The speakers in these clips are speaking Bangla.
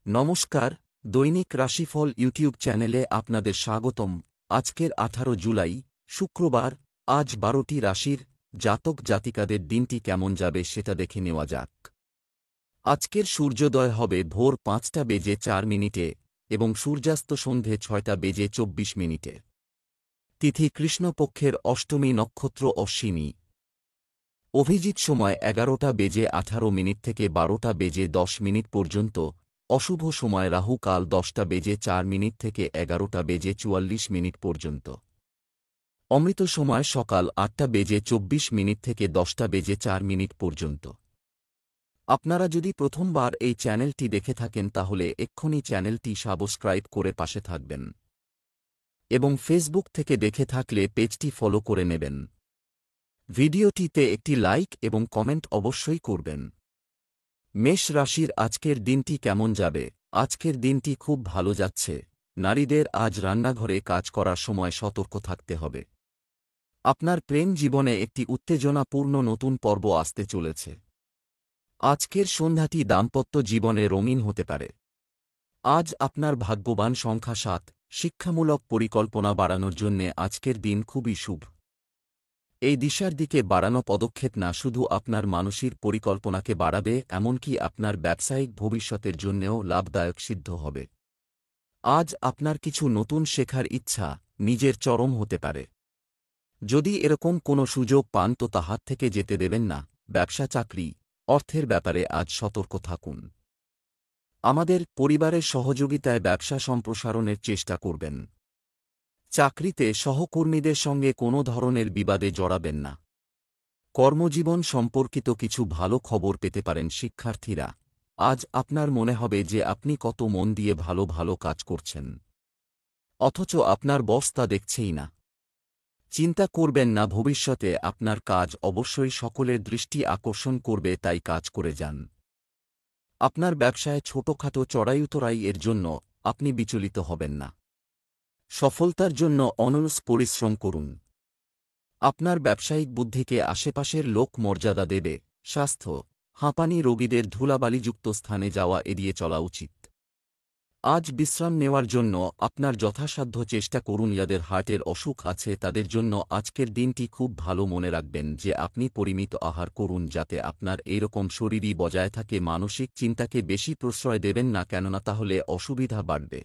নমস্কার, দৈনিক রাশিফল ইউটিউব চ্যানেলে আপনাদের স্বাগতম। আজকের 18 জুলাই, শুক্রবার। আজ 12টি রাশির জাতক জাতিকাদের দিনটি কেমন যাবে সেটা দেখে নেওয়া যাক। আজকের সূর্যোদয় হবে ভোর 5টা বেজে 4 মিনিটে এবং সূর্যাস্ত সন্ধে 6টা বেজে 24 মিনিটে। তিথি কৃষ্ণপক্ষের অষ্টমী, নক্ষত্র অশ্বিনী। অভিজিৎ সময় 11টা বেজে 18 মিনিট থেকে 12টা বেজে 10 মিনিট পর্যন্ত। অশুভ সময় রাহু কাল 10টা বেজে 4 মিনিট থেকে 11টা বেজে 44 মিনিট পর্যন্ত। অমৃত সময় সকাল 8টা বেজে 24 মিনিট থেকে 10টা বেজে 4 মিনিট পর্যন্ত। আপনারা যদি প্রথমবার এই চ্যানেলটি দেখে থাকেন তাহলে এক্ষুনি চ্যানেলটি সাবস্ক্রাইব করে পাশে থাকবেন এবং ফেসবুক থেকে দেখে থাকলে পেজটি ফলো করে নেবেন। ভিডিওটিতে একটি লাইক এবং কমেন্ট অবশ্যই করবেন। মেষ রাশির আজকের দিনটি কেমন যাবে? আজকের দিনটি খুব ভালো যাচ্ছে। নারীদের আজ রান্নাঘরে কাজ করার সময় সতর্ক থাকতে হবে। আপনার প্রেম জীবনে একটি উত্তেজনাপূর্ণ নতুন পর্ব আসতে চলেছে। আজকের সন্ধ্যাটি দাম্পত্য জীবনে রঙিন হতে পারে। আজ আপনার ভাগ্যবান সংখ্যা 7। শিক্ষামূলক পরিকল্পনা বাড়ানোর জন্যে আজকের দিন খুবই শুভ। এই দিশার দিকে বাড়ানো পদক্ষেপ না শুধু আপনার মানসিক পরিকল্পনাকে বাড়াবে, এমনকি আপনার ব্যবসায়িক ভবিষ্যতের জন্যেও লাভদায়ক সিদ্ধ হবে। আজ আপনার কিছু নতুন শেখার ইচ্ছা নিজের চরম হতে পারে। যদি এরকম কোনো সুযোগ পান তো তা হাত থেকে যেতে দেবেন না। ব্যবসা, চাকরি, অর্থের ব্যাপারে আজ সতর্ক থাকুন। আমাদের পরিবারের সহযোগিতায় ব্যবসা সম্প্রসারণের চেষ্টা করবেন। চাকরিতে সহকর্মীদের সঙ্গে কোনো ধরনের বিবাদে জড়াবেন না। কর্মজীবন সম্পর্কিত কিছু ভালো খবর পেতে পারেন শিক্ষার্থীরা। আজ আপনার মনে হবে যে আপনি কত মন দিয়ে ভালো ভালো কাজ করছেন, অথচ আপনার বস তা দেখছেই না। চিন্তা করবেন না, ভবিষ্যতে আপনার কাজ অবশ্যই সকলের দৃষ্টি আকর্ষণ করবে, তাই কাজ করে যান। আপনার ব্যবসায় ছোটখাটো চড়াই-উতরাই এর জন্য আপনি বিচলিত হবেন না। সফলতার জন্য অনলস পরিশ্রম করুন। আপনার ব্যবসায়িক বুদ্ধিকে আশেপাশের লোক মর্যাদা দেবে। স্বাস্থ্য, হাঁপানি রোগীদের ধুলাবালিযুক্ত স্থানে যাওয়া এড়িয়ে চলা উচিত। আজ বিশ্রাম নেওয়ার জন্য আপনার যথাসাধ্য চেষ্টা করুন। যাদের হার্টের অসুখ আছে তাদের জন্য আজকের দিনটি খুব ভালো। মনে রাখবেন যে আপনি পরিমিত আহার করুন যাতে আপনার এইরকম শরীরই বজায় থাকে। মানসিক চিন্তাকে বেশি প্রশ্রয় দেবেন না, কেননা তাহলে অসুবিধা বাড়বে।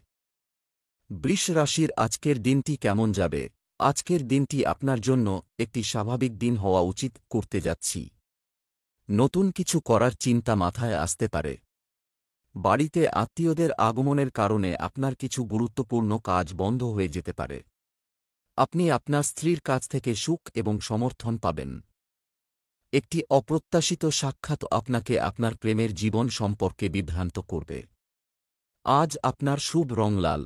বৃষ রাশির আজকের দিনটি কেমন যাবে? আজকের দিনটি আপনার জন্য একটি স্বাভাবিক দিন হওয়া উচিত। করতে যাচ্ছি নতুন কিছু করার চিন্তা মাথায় আসতে পারে। বাড়িতে আত্মীয়দের আগমনের কারণে আপনার কিছু গুরুত্বপূর্ণ কাজ বন্ধ হয়ে যেতে পারে। আপনি আপনার স্ত্রীর কাছ থেকে সুখ এবং সমর্থন পাবেন। একটি অপ্রত্যাশিত সাক্ষাৎ আপনাকে আপনার প্রেমের জীবন সম্পর্কে বিভ্রান্ত করবে। আজ আপনার শুভ রং লাল।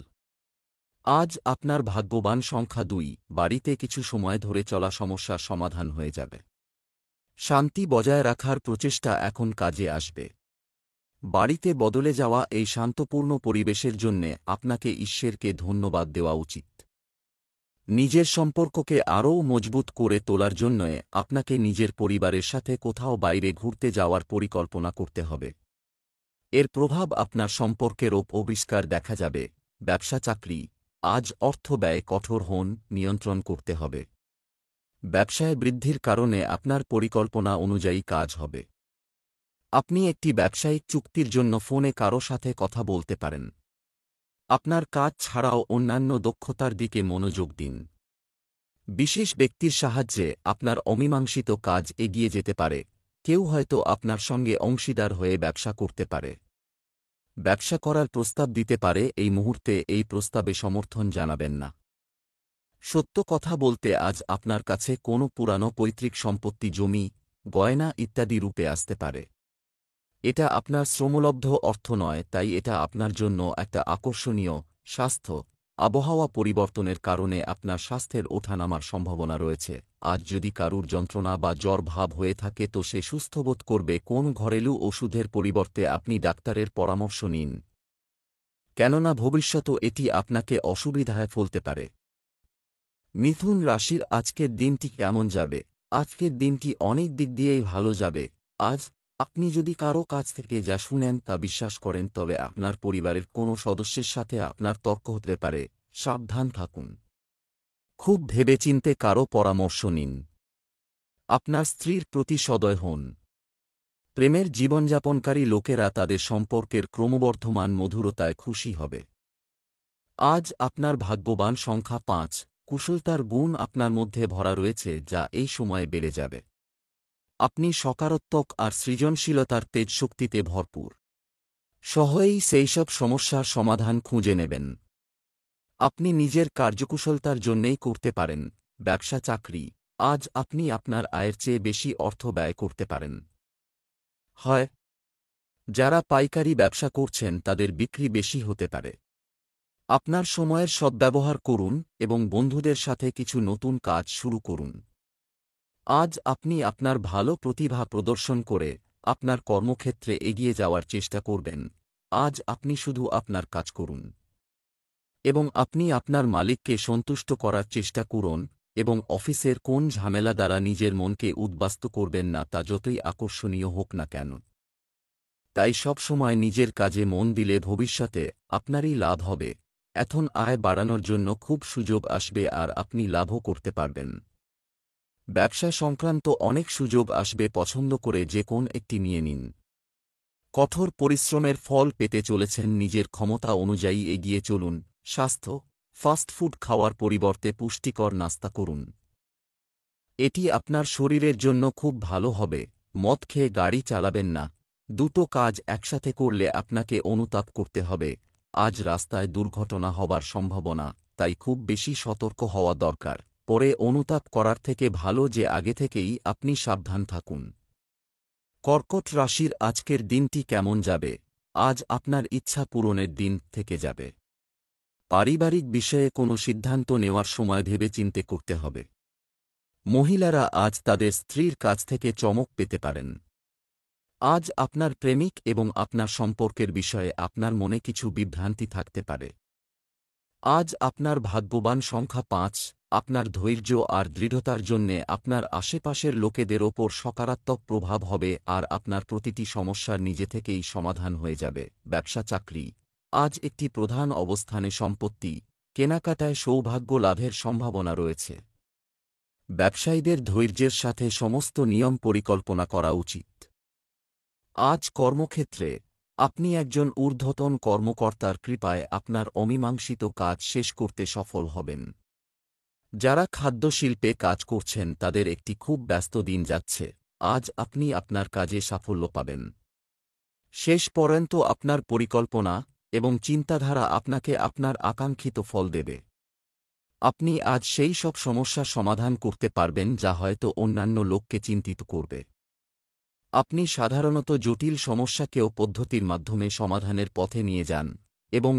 আজ আপনার ভাগ্যবান সংখ্যা 2। বাড়িতে কিছু সময় ধরে চলা সমস্যার সমাধান হয়ে যাবে। শান্তি বজায় রাখার প্রচেষ্টা এখন কাজে আসবে। বাড়িতে বদলে যাওয়া এই শান্তপূর্ণ পরিবেশের জন্যে আপনাকে ঈশ্বরকে ধন্যবাদ দেওয়া উচিত। নিজের সম্পর্ককে আরও মজবুত করে তোলার জন্য আপনাকে নিজের পরিবারের সাথে কোথাও বাইরে ঘুরতে যাওয়ার পরিকল্পনা করতে হবে। এর প্রভাব আপনার সম্পর্কের আবিষ্কার দেখা যাবে। ব্যবসা, চাকরি, আজ অর্থ ব্যয় কঠোর হন, নিয়ন্ত্রণ করতে হবে। ব্যবসায় বৃদ্ধির কারণে আপনার পরিকল্পনা অনুযায়ী কাজ হবে। আপনি একটি ব্যবসায়িক চুক্তির জন্য ফোনে কারো সাথে কথা বলতে পারেন। আপনার কাজ ছাড়াও অন্যান্য দক্ষতার দিকে মনোযোগ দিন। বিশেষ ব্যক্তির সাহায্যে আপনার অমীমাংসিত কাজ এগিয়ে যেতে পারে। কেউ হয়তো আপনার সঙ্গে অংশীদার হয়ে ব্যবসা করতে পারে। ব্যবসা করার প্রস্তাব দিতে পারে। এই মুহূর্তে এই প্রস্তাবে সমর্থন জানাবেন না। সত্য কথা বলতে আজ আপনার কাছে কোনো পুরানো পৈতৃক সম্পত্তি, জমি, গয়না ইত্যাদি রূপে আসতে পারে। এটা আপনার শ্রমলব্ধ অর্থ নয়, তাই এটা আপনার জন্য একটা আকর্ষণীয়। স্বাস্থ্য, আবহাওয়া পরিবর্তনের কারণে আপনার স্বাস্থ্যের ওঠানামার সম্ভাবনা রয়েছে। আজ যদি কারুর যন্ত্রণা বা জ্বর ভাব হয়ে থাকে তো সে সুস্থবোধ করবে। কোন ঘরেলু ওষুধের পরিবর্তে আপনি ডাক্তারের পরামর্শ নিন, কেননা ভবিষ্যতে এটি আপনাকে অসুবিধায় ফেলতে পারে। মিথুন রাশির আজকের দিনটি কেমন যাবে? আজকের দিনটি অনেক দিক দিয়েই ভালো যাবে। আজ আপনি যদি কারো কাছ থেকে যা শুনেন তা বিশ্বাস করেন তবে আপনার পরিবারের কোনো সদস্যের সাথে আপনার তর্ক হতে পারে, সাবধান থাকুন। খুব ভেবেচিন্তে কারো পরামর্শ নিন। আপনার স্ত্রীর প্রতি সদয় হন। প্রেমের জীবনযাপনকারী লোকেরা তাদের সম্পর্কের ক্রমবর্ধমান মধুরতায় খুশি হবে। আজ আপনার ভাগ্যবান সংখ্যা ৫। কুশলতার গুণ আপনার মধ্যে ভরা রয়েছে যা এই সময়ে বেড়ে যাবে। আপনি সকারাত্মক আর সৃজনশীলতার তেজশক্তিতে ভরপুর। সহজেই সেইসব সমস্যার সমাধান খুঁজে নেবেন। আপনি নিজের কার্যকুশলতার জন্যেই করতে পারেন। ব্যবসা চাকরি, আজ আপনি আপনার আয়ের চেয়ে বেশি অর্থ ব্যয় করতে পারেন। হয় যারা পাইকারি ব্যবসা করছেন তাদের বিক্রি বেশি হতে পারে। আপনার সময়ের সদ্ব্যবহার করুন এবং বন্ধুদের সাথে কিছু নতুন কাজ শুরু করুন। আজ আপনি আপনার ভালো প্রতিভা প্রদর্শন করে আপনার কর্মক্ষেত্রে এগিয়ে যাওয়ার চেষ্টা করবেন। আজ আপনি শুধু আপনার কাজ করুন এবং আপনি আপনার মালিককে সন্তুষ্ট করার চেষ্টা করুন এবং অফিসের কোন ঝামেলা দ্বারা নিজের মনকে উদ্বাস্তু করবেন না তা যতই আকর্ষণীয় হোক না কেন। তাই সব সময় নিজের কাজে মন দিলে ভবিষ্যতে আপনারই লাভ হবে। এখন আয় বাড়ানোর জন্য খুব সুযোগ আসবে আর আপনি লাভও করতে পারবেন। ব্যবসা সংক্রান্ত অনেক সুযোগ আসবে, পছন্দ করে যে কোন একটি নিয়ে নিন। কঠোর পরিশ্রমের ফল পেতে চলেছেন, নিজের ক্ষমতা অনুযায়ী এগিয়ে চলুন। স্বাস্থ্য, ফাস্টফুড খাওয়ার পরিবর্তে পুষ্টিকর নাস্তা করুন। এটি আপনার শরীরের জন্য খুব ভালো হবে। মদ খেয়ে গাড়ি চালাবেন না। দুটো কাজ একসাথে করলে আপনাকে অনুতাপ করতে হবে। আজ রাস্তায় দুর্ঘটনা হবার সম্ভাবনা, তাই খুব বেশি সতর্ক হওয়া দরকার। পরে অনুতাপ করার থেকে ভালো যে আগে থেকেই আপনি সাবধান থাকুন। কর্কট রাশির আজকের দিনটি কেমন যাবে? আজ আপনার ইচ্ছা পূরণের দিন থেকে যাবে। পারিবারিক বিষয়ে কোনো সিদ্ধান্ত নেওয়ার সময় ভেবেচিন্তে করতে হবে। মহিলারা আজ তাদের স্ত্রীর কাছ থেকে চমক পেতে পারেন। আজ আপনার প্রেমিক এবং আপনার সম্পর্কের বিষয়ে আপনার মনে কিছু বিভ্রান্তি থাকতে পারে। আজ আপনার ভাগ্যবান সংখ্যা ৫। আপনার ধৈর্য আর দৃঢ়তার জন্যে আপনার আশেপাশের লোকেদের ওপর সকারাত্মক প্রভাব হবে আর আপনার প্রতিটি সমস্যার নিজে থেকেই সমাধান হয়ে যাবে। ব্যবসা চাকরি, আজ একটি প্রধান অবস্থানে সম্পত্তি কেনাকাটায় সৌভাগ্য লাভের সম্ভাবনা রয়েছে। ব্যবসায়ীদের ধৈর্যের সাথে সমস্ত নিয়ম পরিকল্পনা করা উচিত। আজ কর্মক্ষেত্রে আপনি একজন ঊর্ধ্বতন কর্মকর্তার কৃপায় আপনার অমীমাংসিত কাজ শেষ করতে সফল হবেন। যারা খাদ্যশিল্পে কাজ করছেন তাদের একটি খুব ব্যস্ত দিন যাচ্ছে। আজ আপনি আপনার কাজে সাফল্য পাবেন। শেষ পর্যন্ত আপনার পরিকল্পনা এবং চিন্তাধারা আপনাকে আপনার আকাঙ্ক্ষিত ফল দেবে। আপনি আজ সেই সব সমস্যার সমাধান করতে পারবেন যা হয়তো অন্যান্য লোককে চিন্তিত করবে। আপনি সাধারণত জটিল সমস্যাকেও পদ্ধতির মাধ্যমে সমাধানের পথে নিয়ে যান এবং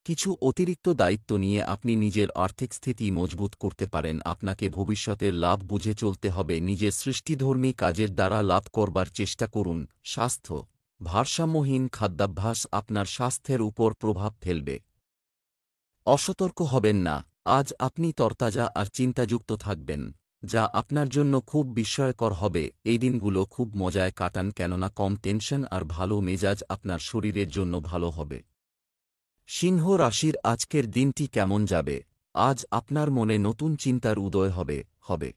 কিছু অতিরিক্ত দায়িত্ব নিয়ে আপনি নিজের আর্থিক স্থিতি মজবুত করতে পারেন। আপনাকে ভবিষ্যতের লাভ বুঝে চলতে হবে। নিজের সৃষ্টিধর্মী কাজের দ্বারা লাভ করবার চেষ্টা করুন। স্বাস্থ্য, ভারসাম্যহীন খাদ্যাভ্যাস আপনার স্বাস্থ্যের উপর প্রভাব ফেলবে। অসতর্ক হবেন না। আজ আপনি তরতাজা আর চিন্তাযুক্ত থাকবেন, যা আপনার জন্য খুব বিস্ময়কর হবে। এই দিনগুলো খুব মজায় কাটান, কেননা কম টেনশন আর ভালো মেজাজ আপনার শরীরের জন্য ভালো হবে। সিংহ রাশির আজকের দিনটি কেমন যাবে? আজ আপনার মনে নতুন চিন্তার উদয় হবে।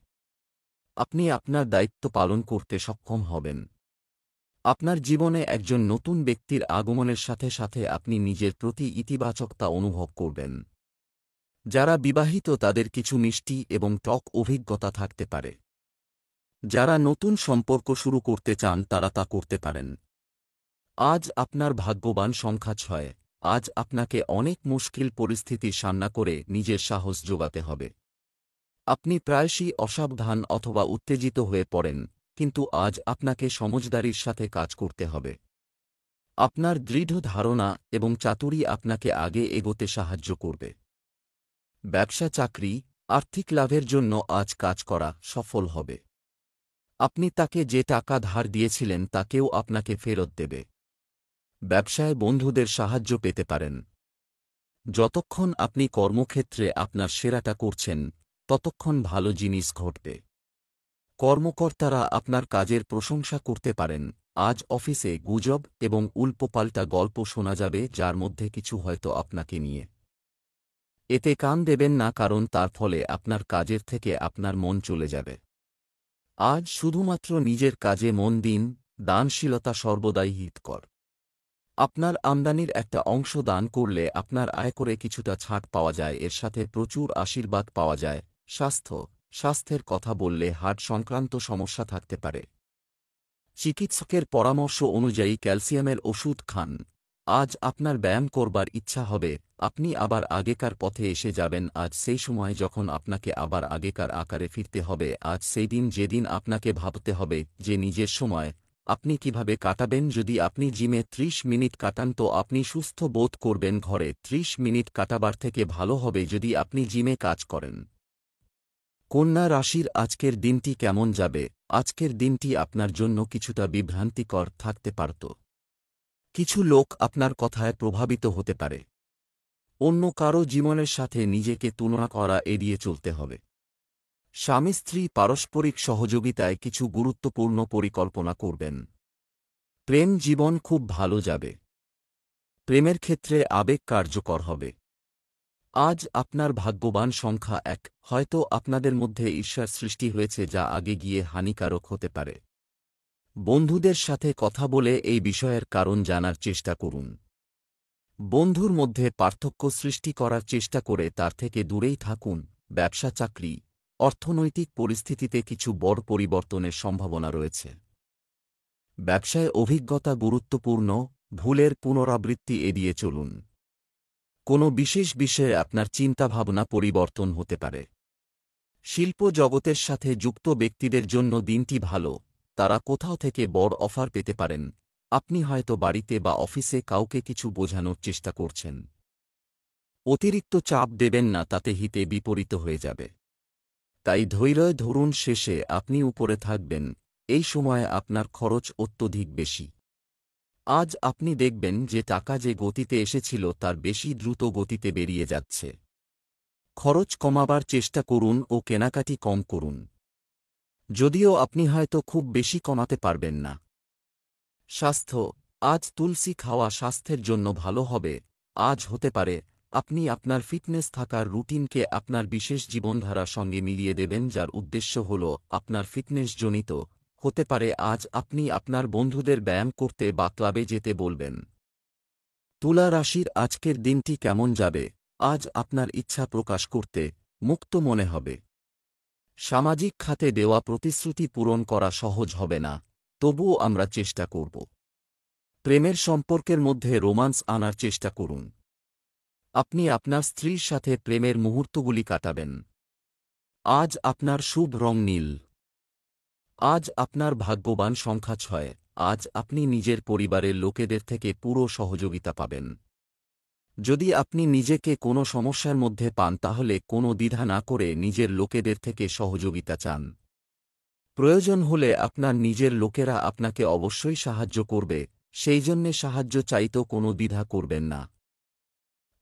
আপনি আপনার দায়িত্ব পালন করতে সক্ষম হবেন। আপনার জীবনে একজন নতুন ব্যক্তির আগমনের সাথে সাথে আপনি নিজের প্রতি ইতিবাচকতা অনুভব করবেন। যারা বিবাহিত তাদের কিছু মিষ্টি এবং টক অভিজ্ঞতা থাকতে পারে। যারা নতুন সম্পর্ক শুরু করতে চান তারা তা করতে পারেন। আজ আপনার ভাগ্যবান সংখ্যা ৬। আজ আপনাকে অনেক মুশকিল পরিস্থিতির সামনা করে নিজের সাহস জোগাতে হবে। আপনি প্রায়শই অসাবধান অথবা উত্তেজিত হয়ে পড়েন, কিন্তু আজ আপনাকে সমঝদারির সাথে কাজ করতে হবে। আপনার দৃঢ় ধারণা এবং চাতুরী আপনাকে আগে এগোতে সাহায্য করবে। ব্যবসা চাকরি, আর্থিক লাভের জন্য আজ কাজ করা সফল হবে। আপনি তাকে যে টাকা ধার দিয়েছিলেন তাকেও আপনাকে ফেরত দেবে। ব্যবসায় বন্ধুদের সাহায্য পেতে পারেন। যতক্ষণ আপনি কর্মক্ষেত্রে আপনার সেরাটা করছেন ততক্ষণ ভালো জিনিস ঘটবে। কর্মকর্তারা আপনার কাজের প্রশংসা করতে পারেন। আজ অফিসে গুজব এবং উল্টোপাল্টা গল্প শোনা যাবে, যার মধ্যে কিছু হয়তো আপনাকে নিয়ে। এতে কান দেবেন না, কারণ তার ফলে আপনার কাজের থেকে আপনার মন চলে যাবে। আজ শুধুমাত্র নিজের কাজে মন দিন। দানশীলতা সর্বদাই হিতকর। আপনার আমদানির একটা অংশ দান করলে আপনার আয়করে কিছুটা ছাড় পাওয়া যায়, এর সাথে প্রচুর আশীর্বাদ পাওয়া যায়। স্বাস্থ্যের কথা বললে হার্ট সংক্রান্ত সমস্যা থাকতে পারে। চিকিৎসকের পরামর্শ অনুযায়ী ক্যালসিয়ামের ওষুধ খান। আজ আপনার ব্যায়াম করবার ইচ্ছা হবে, আপনি আবার আগেকার পথে এসে যাবেন। আজ সেই সময় যখন আপনাকে আবার আগেকার আকারে ফিরতে হবে। আজ সেই দিন যেদিন আপনাকে ভাবতে হবে যে নিজের সময় আপনি কিভাবে কাটাবেন। যদি আপনি জিমে ৩০ মিনিট কাটান তো আপনি সুস্থ বোধ করবেন। ঘরে ৩০ মিনিট কাটাবার থেকে ভালো হবে যদি আপনি জিমে কাজ করেন। কন্যা রাশির আজকের দিনটি কেমন যাবে? আজকের দিনটি আপনার জন্য কিছুটা বিভ্রান্তিকর থাকতে পারত। কিছু লোক আপনার কথায় প্রভাবিত হতে পারে। অন্য কারো জীবনের সাথে নিজেকে তুলনা করা এড়িয়ে চলতে হবে। স্বামী স্ত্রী পারস্পরিক সহযোগিতায় কিছু গুরুত্বপূর্ণ পরিকল্পনা করবেন। প্রেম জীবন খুব ভালো যাবে। প্রেমের ক্ষেত্রে আবেগ কার্যকর হবে। আজ আপনার ভাগ্যবান সংখ্যা ১। হয়তো আপনাদের মধ্যে ঈর্ষার সৃষ্টি হয়েছে, যা আগে গিয়ে হানিকারক হতে পারে। বন্ধুদের সাথে কথা বলে এই বিষয়ের কারণ জানার চেষ্টা করুন। বন্ধুর মধ্যে পার্থক্য সৃষ্টি করার চেষ্টা করে তার থেকে দূরেই থাকুন। ব্যবসা চাকরি অর্থনৈতিক পরিস্থিতিতে কিছু বড় পরিবর্তনের সম্ভাবনা রয়েছে। ব্যবসায় অভিজ্ঞতা গুরুত্বপূর্ণ। ভুলের পুনরাবৃত্তি এড়িয়ে চলুন। কোনো বিশেষ বিষয়ে আপনার চিন্তাভাবনা পরিবর্তন হতে পারে। শিল্প জগতের সাথে যুক্ত ব্যক্তিদের জন্য দিনটি ভালো। তারা কোথাও থেকে বড় অফার পেতে পারেন। আপনি হয়তো বাড়িতে বা অফিসে কাউকে কিছু বোঝানোর চেষ্টা করছেন। অতিরিক্ত চাপ দেবেন না, তাতে হিতে বিপরীত হয়ে যাবে। তাই ধৈর্য ধরুন, শেষে আপনি উপরে থাকবেন। এই সময়ে আপনার খরচ অত্যধিক বেশি। আজ আপনি দেখবেন যে টাকা যে গতিতে এসেছিল তার বেশি দ্রুত গতিতে বেরিয়ে যাচ্ছে। খরচ কমাবার চেষ্টা করুন ও কেনাকাটি কম করুন। যদিও আপনি হয়তো খুব বেশি কমাতে পারবেন না। স্বাস্থ্য আজ তুলসী খাওয়া স্বাস্থ্যের জন্য ভালো হবে। আজ হতে পারে আপনি আপনার ফিটনেস থাকার রুটিনকে আপনার বিশেষ জীবনধারার সঙ্গে মিলিয়ে দেবেন, যার উদ্দেশ্য হল আপনার ফিটনেসজনিত হতে পারে। আজ আপনি আপনার বন্ধুদের ব্যায়াম করতে বা ক্লাবে যেতে বলবেন। তুলা রাশির আজকের দিনটি কেমন যাবে? আজ আপনার ইচ্ছা প্রকাশ করতে মুক্ত মনে হবে। সামাজিক খাতে দেওয়া প্রতিশ্রুতি পূরণ করা সহজ হবে না, তবুও আমরা চেষ্টা করব। প্রেমের সম্পর্কের মধ্যে রোমান্স আনার চেষ্টা করুন। আপনি আপনার স্ত্রীর সাথে প্রেমের মুহূর্তগুলি কাটাবেন। আজ আপনার শুভ রং নীল। আজ আপনার ভাগ্যবান সংখ্যা ৬। আজ আপনি নিজের পরিবারের লোকেদের থেকে পুরো সহযোগিতা পাবেন। যদি আপনি নিজেকে কোনো সমস্যার মধ্যে পান তাহলে কোনো দ্বিধা না করে নিজের লোকেদের থেকে সহযোগিতা চান। প্রয়োজন হলে আপনার নিজের লোকেরা আপনাকে অবশ্যই সাহায্য করবে, সেই জন্যে সাহায্য চাইতেও কোনো দ্বিধা করবেন না।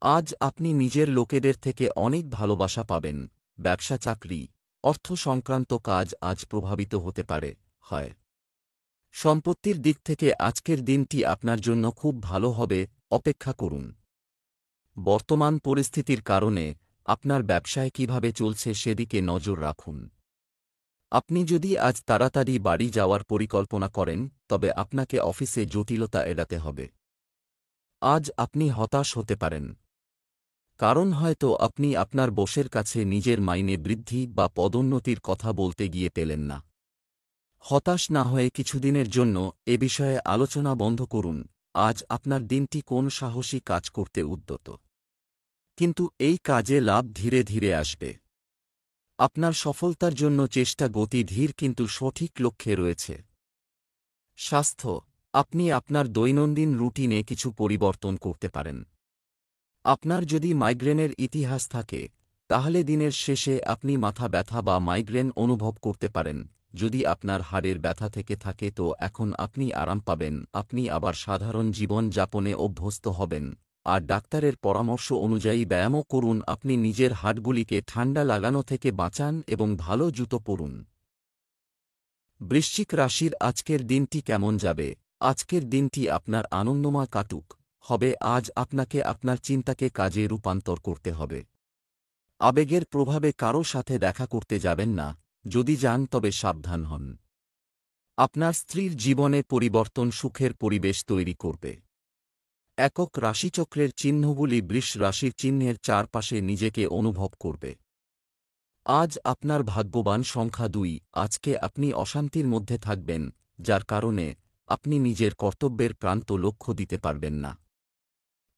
আজ আপনি নিজের লোকেদের থেকে অনেক ভালোবাসা পাবেন। ব্যবসা চাকরি অর্থ সংক্রান্ত কাজ আজ প্রভাবিত হতে পারে। হয় সম্পত্তির দিক থেকে আজকের দিনটি আপনার জন্য খুব ভালো হবে। অপেক্ষা করুন। বর্তমান পরিস্থিতির কারণে আপনার ব্যবসায় কিভাবে চলছে সেদিকে নজর রাখুন। আপনি যদি আজ তাড়াতাড়ি বাড়ি যাওয়ার পরিকল্পনা করেন তবে আপনাকে অফিসে জটিলতা এড়াতে হবে। আজ আপনি হতাশ হতে পারেন, কারণ হয়তো আপনি আপনার বসের কাছে নিজের মাইনে বৃদ্ধি বা পদোন্নতির কথা বলতে গিয়ে পেলেন না। হতাশ না হয়ে কিছুদিনের জন্য এ বিষয়ে আলোচনা বন্ধ করুন। আজ আপনার দিনটি কোন সাহসী কাজ করতে উদ্যত, কিন্তু এই কাজে লাভ ধীরে ধীরে আসবে। আপনার সফলতার জন্য চেষ্টা গতি ধীর কিন্তু সঠিক লক্ষ্যে রয়েছে। স্বাস্থ্য আপনি আপনার দৈনন্দিন রুটিনে কিছু পরিবর্তন করতে পারেন। আপনার যদি মাইগ্রেনের ইতিহাস থাকে তাহলে দিনের শেষে আপনি মাথা ব্যথা বা মাইগ্রেন অনুভব করতে পারেন। যদি আপনার হাড়ের ব্যথা থেকে থাকে তো এখন আপনি আরাম পাবেন, আপনি আবার সাধারণ জীবন যাপনে অভ্যস্ত হবেন। আর ডাক্তারের পরামর্শ অনুযায়ী ব্যায়ামও করুন। আপনি নিজের হাড়গুলিকে ঠান্ডা লাগানো থেকে বাঁচান এবং ভালো জুতো পরুন। বৃশ্চিক রাশির আজকের দিনটি কেমন যাবে? আজকের দিনটি আপনার আনন্দময় কাটুক। হবে আজ আপনাকে আপনার চিন্তাকে কাজে রূপান্তর করতে হবে। আবেগের প্রভাবে কারো সাথে দেখা করতে যাবেন না, যদি যান তবে সাবধান হন। আপনার স্ত্রীর জীবনে পরিবর্তন সুখের পরিবেশ তৈরি করবে। একক রাশিচক্রের চিহ্নগুলি বৃষ রাশির চিহ্নের চারপাশে নিজেকে অনুভব করবে। আজ আপনার ভাগ্যবান সংখ্যা 2। আজকে আপনি অশান্তির মধ্যে থাকবেন, যার কারণে আপনি নিজের কর্তব্যের প্রান্ত লক্ষ্য দিতে পারবেন না।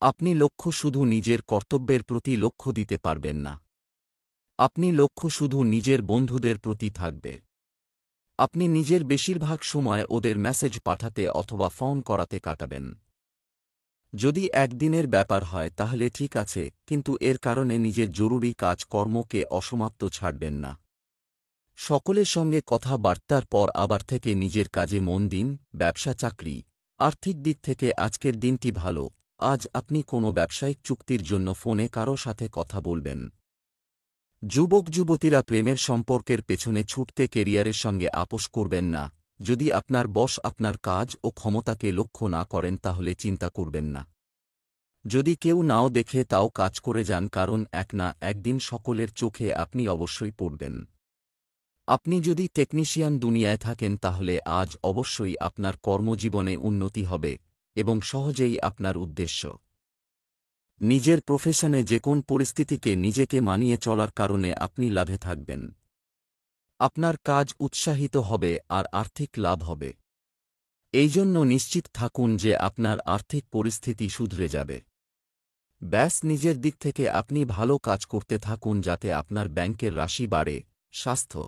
আপনি লক্ষ্য শুধু নিজের কর্তব্যের প্রতি লক্ষ্য দিতে পারবেন না। আপনি লক্ষ্য শুধু নিজের বন্ধুদের প্রতি থাকবে। আপনি নিজের বেশিরভাগ সময় ওদের মেসেজ পাঠাতে অথবা ফোন করাতে কাটাবেন। যদি একদিনের ব্যাপার হয় তাহলে ঠিক আছে, কিন্তু এর কারণে নিজের জরুরি কাজকর্মকে অসমাপ্ত ছাড়বেন না। সকলের সঙ্গে কথাবার্তার পর আবার থেকে নিজের কাজে মন দিন। ব্যবসা চাকরি আর্থিক দিক থেকে আজকের দিনটি ভালো। আজ আপনি কোনো ব্যবসায়িক চুক্তির জন্য ফোনে কারো সাথে কথা বলবেন। যুবক যুবতীরা প্রেমের সম্পর্কের পেছনে ছুটতে কেরিয়ারের সঙ্গে আপোস করবেন না। যদি আপনার বস আপনার কাজ ও ক্ষমতাকে লক্ষ্য না করেন তাহলে চিন্তা করবেন না। যদি কেউ নাও দেখে তাও কাজ করে যান, কারণ এক না একদিন সকলের চোখে আপনি অবশ্যই পড়বেন। আপনি যদি টেকনিশিয়ান দুনিয়ায় থাকেন তাহলে আজ অবশ্যই আপনার কর্মজীবনে উন্নতি হবে এবং সহজেই আপনার উদ্দেশ্য। নিজের প্রফেশনে যে কোন পরিস্থিতিকে নিজেকে মানিয়ে চলার কারণে আপনি লাভে থাকবেন। আপনার কাজ উৎসাহিত হবে আর আর্থিক লাভ হবে। এই জন্য নিশ্চিত থাকুন যে আপনার আর্থিক পরিস্থিতি শুধরে যাবে। ব্যাস নিজের দিক থেকে আপনি ভালো কাজ করতে থাকুন যাতে আপনার ব্যাংকের রাশি বাড়ে। স্বাস্থ্য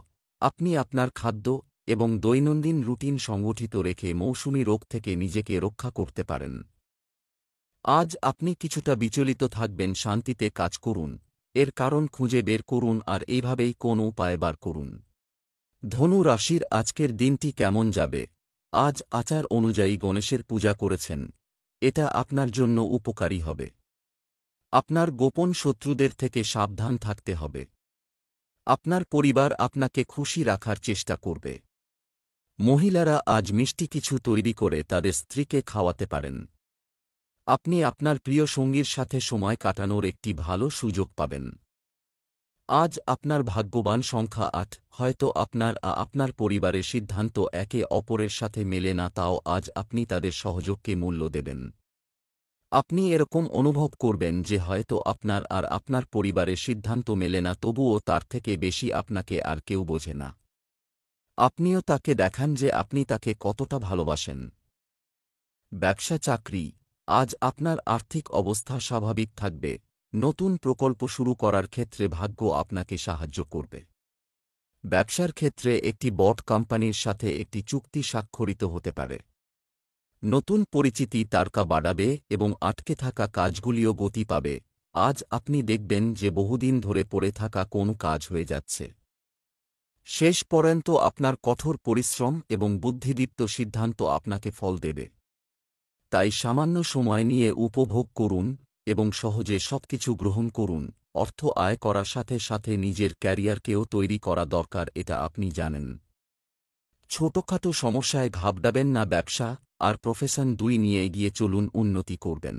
আপনি আপনার খাদ্য এবং দৈনন্দিন রুটিন সংগঠিত রেখে মৌসুমী রোগ থেকে নিজেকে রক্ষা করতে পারেন। আজ আপনি কিছুটা বিচলিত থাকবেন। শান্তিতে কাজ করুন, এর কারণ খুঁজে বের করুন আর এইভাবেই কোন উপায় বার করুন। ধনু রাশির আজকের দিনটি কেমন যাবে? আজ আচার অনুযায়ী গণেশের পূজা করেছেন, এটা আপনার জন্য উপকারী হবে। আপনার গোপন শত্রুদের থেকে সাবধান থাকতে হবে। আপনার পরিবার আপনাকে খুশি রাখার চেষ্টা করবে। মহিলারা আজ মিষ্টি কিছু তৈরি করে তাদের স্ত্রীকে খাওয়াতে পারেন। আপনি আপনার প্রিয় সঙ্গীর সাথে সময় কাটানোর একটি ভালো সুযোগ পাবেন। আজ আপনার ভাগ্যবান সংখ্যা 8। হয়তো আপনার পরিবারের সিদ্ধান্ত একে অপরের সাথে মেলে না, তাও আজ আপনি তাদের সহযোগকে মূল্য দেবেন। আপনি এরকম অনুভব করবেন যে হয়তো আপনার পরিবারের সিদ্ধান্ত মেলে না, তবুও তার থেকে বেশি আপনাকে আর কেউ বোঝে না। আপনিও তাকে দেখান যে আপনি তাকে কতটা ভালোবাসেন। ব্যবসা চাকরি আজ আপনার আর্থিক অবস্থা স্বাভাবিক থাকবে। নতুন প্রকল্প শুরু করার ক্ষেত্রে ভাগ্য আপনাকে সাহায্য করবে। ব্যবসার ক্ষেত্রে একটি বড় কোম্পানির সাথে একটি চুক্তি স্বাক্ষরিত হতে পারে। নতুন পরিচিতি তারকা বাড়াবে এবং আটকে থাকা কাজগুলিও গতি পাবে। আজ আপনি দেখবেন যে বহুদিন ধরে পড়ে থাকা কোনো কাজ হয়ে যাচ্ছে। শেষ পর্যন্ত আপনার কঠোর পরিশ্রম এবং বুদ্ধিদীপ্ত সিদ্ধান্ত আপনাকে ফল দেবে। তাই সামান্য সময় নিয়ে উপভোগ করুন এবং সহজে সবকিছু গ্রহণ করুন। অর্থ আয় করার সাথে সাথে নিজের ক্যারিয়ারকেও তৈরি করা দরকার, এটা আপনি জানেন। ছোটখাটো সমস্যায় ঘাবড়াবেন না। ব্যবসা আর প্রফেশন দুই নিয়ে এগিয়ে চলুন, উন্নতি করবেন।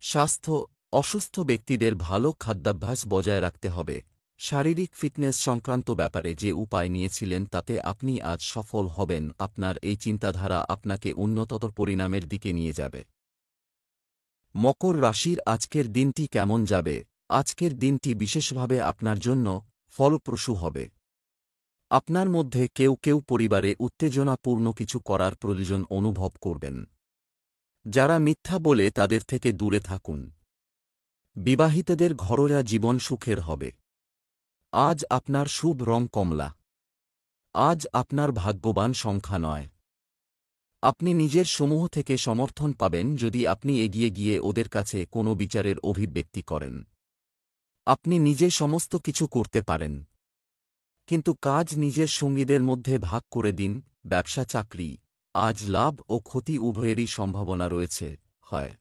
স্বাস্থ্য অসুস্থ ব্যক্তিদের ভালো খাদ্যাভ্যাস বজায় রাখতে হবে। শারীরিক ফিটনেস সংক্রান্ত ব্যাপারে যে উপায় নিয়েছিলেন তাতে আপনি আজ সফল হবেন। আপনার এই চিন্তাধারা আপনাকে উন্নততর পরিণামের দিকে নিয়ে যাবে। মকর রাশির আজকের দিনটি কেমন যাবে? আজকের দিনটি বিশেষভাবে আপনার জন্য ফলপ্রসূ হবে। আপনার মধ্যে কেউ কেউ পরিবারে উত্তেজনাপূর্ণ কিছু করার প্রয়োজন অনুভব করবেন। যারা মিথ্যা বলে তাদের থেকে দূরে থাকুন। বিবাহিতদের ঘরোয়া জীবন সুখের হবে। আজ আপনার শুভ রং কমলা। আজ আপনার ভাগ্যবান সংখ্যা 9। আপনি নিজের সমূহ থেকে সমর্থন পাবেন যদি আপনি এগিয়ে গিয়ে ওদের কাছে কোনো বিচারের অভিব্যক্তি করেন। আপনি নিজে সমস্ত কিছু করতে পারেন, কিন্তু কাজ নিজের সঙ্গীদের মধ্যে ভাগ করে দিন। ব্যবসা চাকরি আজ লাভ ও ক্ষতি উভয়েরই সম্ভাবনা রয়েছে। হয়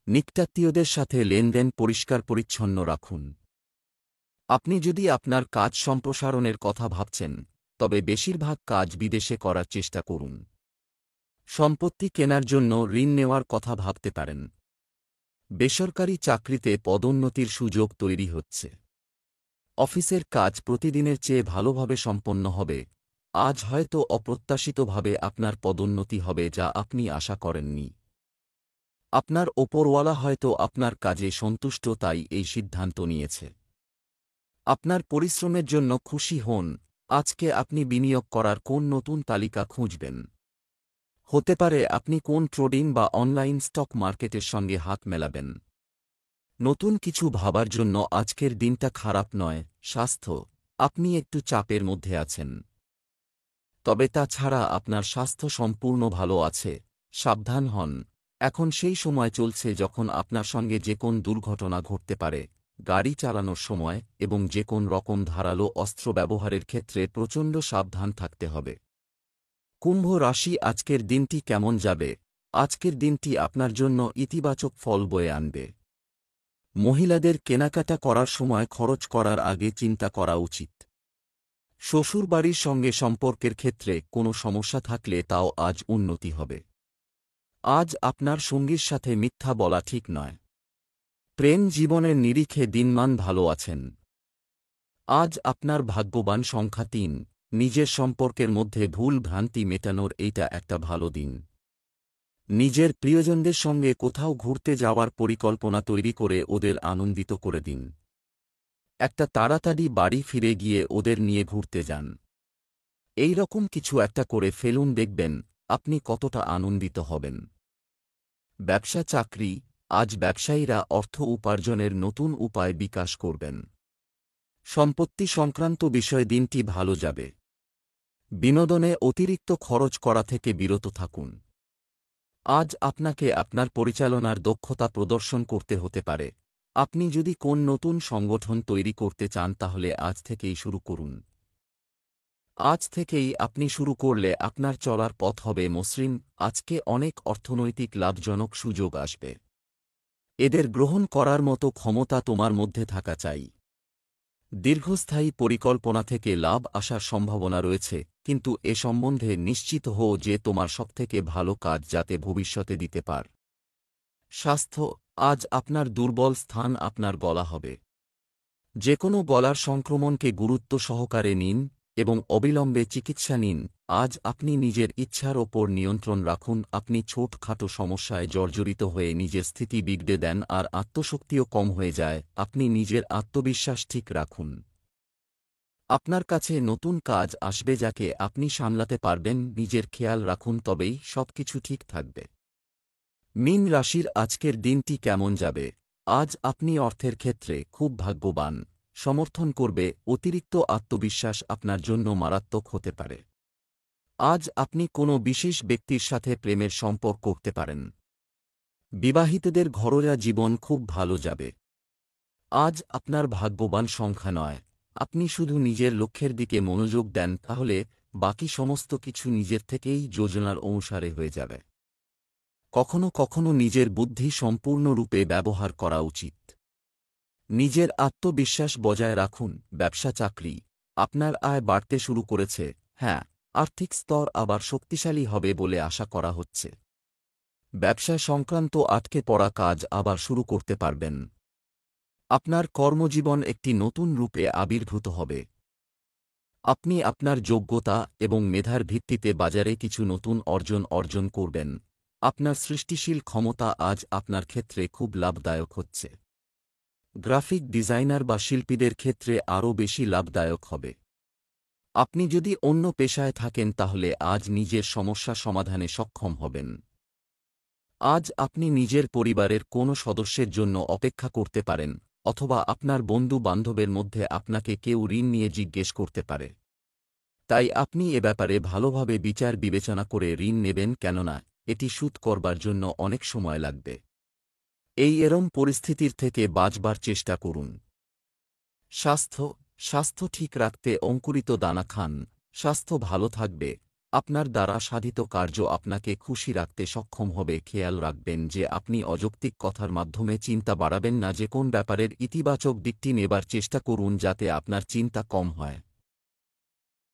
নিকটাত্মীয়দের সাথে লেনদেন পরিষ্কার পরিচ্ছন্ন রাখুন। আপনি যদি আপনার কাজ সম্প্রসারণের কথা ভাবছেন তবে বেশিরভাগ কাজ বিদেশে করার চেষ্টা করুন। সম্পত্তি কেনার জন্য ঋণ নেওয়ার কথা ভাবতে পারেন। বেসরকারি চাকরিতে পদোন্নতির সুযোগ তৈরি হচ্ছে। অফিসের কাজ প্রতিদিনের চেয়ে ভালোভাবে সম্পন্ন হবে। আজ হয়তো অপ্রত্যাশিতভাবে আপনার পদোন্নতি হবে যা আপনি আশা করেননি। আপনার ওপরওয়ালা হয়তো আপনার কাজে সন্তুষ্ট, তাই এই সিদ্ধান্ত নিয়েছে। আপনার পরিশ্রমের জন্য খুশি হন। আজকে আপনি বিনিয়োগ করার কোন নতুন তালিকা খুঁজবেন। হতে পারে আপনি কোন ট্রেডিং বা অনলাইন স্টক মার্কেটের সঙ্গে হাত মেলাবেন। নতুন কিছু ভাবার জন্য আজকের দিনটা খারাপ নয়। স্বাস্থ্য, আপনি একটু চাপের মধ্যে আছেন। তবে তা ছাড়া আপনার স্বাস্থ্য সম্পূর্ণ ভালো আছে। সাবধান হন, এখন সেই সময় চলছে যখন আপনার সঙ্গে যে কোন দুর্ঘটনা ঘটতে পারে। গাড়ি চালানোর সময় এবং যে কোন রকম ধারালো অস্ত্র ব্যবহারের ক্ষেত্রে প্রচণ্ড সাবধান থাকতে হবে। কুম্ভ রাশি, আজকের দিনটি কেমন যাবে? আজকের দিনটি আপনার জন্য ইতিবাচক ফল বয়ে আনবে। মহিলাদের কেনাকাটা করার সময় খরচ করার আগে চিন্তা করা উচিত। শ্বশুরবাড়ির সঙ্গে সম্পর্কের ক্ষেত্রে কোনো সমস্যা থাকলে তাও আজ উন্নতি হবে। আজ আপনার সঙ্গীর সাথে মিথ্যা বলা ঠিক নয়। প্রেম জীবনের নিরিখে দিনমান ভালো আছেন। আজ আপনার ভাগ্যবান সংখ্যা ৩। নিজের সম্পর্কের মধ্যে ভুল ভ্রান্তি মেটানোর এইটা একটা ভালো দিন। নিজের প্রিয়জনদের সঙ্গে কোথাও ঘুরতে যাওয়ার পরিকল্পনা তৈরি করে ওদের আনন্দিত করে দিন। একটা তাড়াতাড়ি বাড়ি ফিরে গিয়ে ওদের নিয়ে ঘুরতে যান। এই রকম কিছু একটা করে ফেলুন, দেখবেন আপনি কতটা আনন্দিত হবেন। ব্যবসা চাকরি, আজ ব্যবসায়ীরা অর্থ উপার্জনের নতুন উপায় বিকাশ করবেন। সম্পত্তি সংক্রান্ত বিষয়ে দিনটি ভালো যাবে। বিনোদনে অতিরিক্ত খরচ করা থেকে বিরত থাকুন। আজ আপনাকে আপনার পরিচালনার দক্ষতা প্রদর্শন করতে হতে পারে। আপনি যদি কোন নতুন সংগঠন তৈরি করতে চান তাহলে আজ থেকেই শুরু করুন। আজ থেকেই আপনি শুরু করলে আপনার চলার পথ হবে মসৃণ। আজকে অনেক অর্থনৈতিক লাভজনক সুযোগ আসবে। এদের গ্রহণ করার মতো ক্ষমতা তোমার মধ্যে থাকা চাই। দীর্ঘস্থায়ী পরিকল্পনা থেকে লাভ আসার সম্ভাবনা রয়েছে, কিন্তু এ সম্বন্ধে নিশ্চিত হও যে তোমার সবথেকে ভালো কাজ যাতে ভবিষ্যতে দিতে পার। স্বাস্থ্য, আজ আপনার দুর্বল স্থান আপনার গলা হবে। যে কোনো গলার সংক্রমণকে গুরুত্ব সহকারে নিন এবং অবিলম্বে চিকিৎসা নিন। আজ আপনি নিজের ইচ্ছার ওপর নিয়ন্ত্রণ রাখুন। আপনি ছোটখাটো সমস্যায় জর্জরিত হয়ে নিজের স্থিতি বিগড়ে দেন আর আত্মশক্তিও কম হয়ে যায়। আপনি নিজের আত্মবিশ্বাস ঠিক রাখুন। আপনার কাছে নতুন কাজ আসবে যাকে আপনি সামলাতে পারবেন। নিজের খেয়াল রাখুন, তবেই সবকিছু ঠিক থাকবে। মীন রাশির আজকের দিনটি কেমন যাবে? আজ আপনি অর্থের ক্ষেত্রে খুব ভাগ্যবান। সমর্থন করবে অতিরিক্ত আত্মবিশ্বাস আপনার জন্য মারাত্মক হতে পারে। আজ আপনি কোনো বিশেষ ব্যক্তির সাথে প্রেমের সম্পর্ক করতে পারেন। বিবাহিতদের ঘরোয়া জীবন খুব ভালো যাবে। আজ আপনার ভাগ্যবান সংখ্যা নয়। আপনি শুধু নিজের লক্ষ্যের দিকে মনোযোগ দেন, তাহলে বাকি সমস্ত কিছু নিজের থেকেই যোজনার অনুসারে হয়ে যাবে। কখনো কখনো নিজের বুদ্ধি সম্পূর্ণরূপে ব্যবহার করা উচিত। নিজের আত্মবিশ্বাস বজায় রাখুন। ব্যবসা চাকরি, আপনার আয় বাড়তে শুরু করেছে। হ্যাঁ, আর্থিক স্তর আবার শক্তিশালী হবে বলে আশা করা হচ্ছে। ব্যবসা সংক্রান্ত আটকে পড়া কাজ আবার শুরু করতে পারবেন। আপনার কর্মজীবন একটি নতুন রূপে আবির্ভূত হবে। আপনি আপনার যোগ্যতা এবং মেধার ভিত্তিতে বাজারে কিছু নতুন অর্জন করবেন। আপনার সৃষ্টিশীল ক্ষমতা আজ আপনার ক্ষেত্রে খুব লাভদায়ক হচ্ছে। গ্রাফিক ডিজাইনার বা শিল্পীদের ক্ষেত্রে আরও বেশি লাভদায়ক হবে। আপনি যদি অন্য পেশায় থাকেন তাহলে আজ নিজের সমস্যা সমাধানে সক্ষম হবেন। আজ আপনি নিজের পরিবারের কোনো সদস্যের জন্য অপেক্ষা করতে পারেন, অথবা আপনার বন্ধু বান্ধবের মধ্যে আপনাকে কেউ ঋণ নিয়ে জিজ্ঞেস করতে পারে। তাই আপনি এ ব্যাপারে ভালোভাবে বিচার বিবেচনা করে ঋণ নেবেন, কেননা এটি শোধ করবার জন্য অনেক সময় লাগবে। এরম পরিস্থিতির থেকে বাঁচবার চেষ্টা করুন। স্বাস্থ্য ঠিক রাখতে অঙ্কুরিত দানা খান। স্বাস্থ্য ভালো থাকবে। আপনার দ্বারা সাধিত কার্য আপনাকে খুশি রাখতে সক্ষম হবে। খেয়াল রাখবেন যে আপনি অযৌক্তিক কথার মাধ্যমে চিন্তা বাড়াবেন না। যে কোন ব্যাপারের ইতিবাচক দিকটি নেবার চেষ্টা করুন যাতে আপনার চিন্তা কম হয়।